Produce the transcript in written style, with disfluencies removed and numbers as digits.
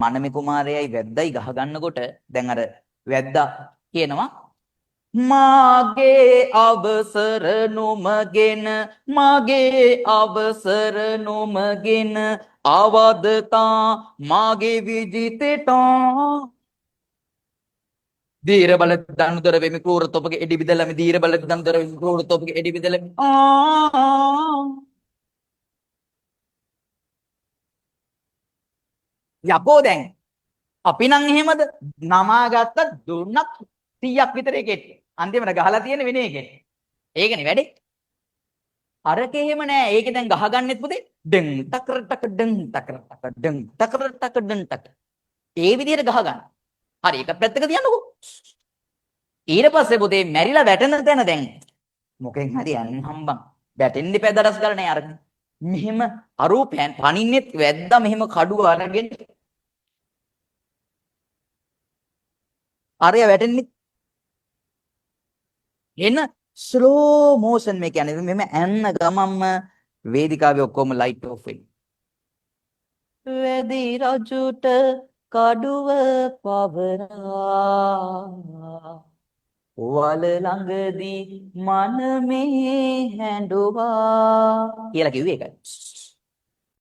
මනමේ කුමාරයයි වැද්දයි ගහ ගන්නකොට දැන් අර වැද්දා කියනවා මාගේ අවසර නොමගෙන මාගේ අවසර නොමගෙන අවදතා මාගේ විජිතේට දීර බල දනුදර වෙමි ක්‍රූර තොපගේ එඩි බිදලමි දීර බල දනුදර වෙමි ක්‍රූර තොපගේ එඩි බිදලමි යකෝ දැන් අපි නම් එහෙමද නමා ගත්ත දුන්නක් 100ක් විතර එකෙට අන්තිමට ගහලා තියෙන වෙන එකෙට ඒකනේ වැඩේ අරක එහෙම නෑ ඒකේ දැන් ගහගන්නෙත් පුතේ ඩෙන් ටකර ටක ඩෙන් ටකර ටක ඩෙන් ටකර ටක ඩෙන් ටක ඒ විදිහට ගහ ගන්න හරි එක පැත්තක තියන්නකෝ ඊට පස්සේ පුතේ මැරිලා වැටෙන තැන දැන් මොකෙන් හරි යන්න හම්බන් වැටෙන්න ඉපැ දඩස් ගන්න අර මෙහෙම අරූ පනින්නෙත් වැද්දා මෙහෙම කඩුව අරගෙන අරය වැටෙන්නේ එන ස්ලෝ මෝෂන් මේ කියන්නේ මෙහෙම ඇන්න ගමම්ම වේදිකාවේ ඔක්කොම ලයිට් ඔෆ් වෙයි වැදි රජුට කඩුව පවරා වල ළඟදී මනමේ හැඬුවා කියලා කිව්වේ ඒකයි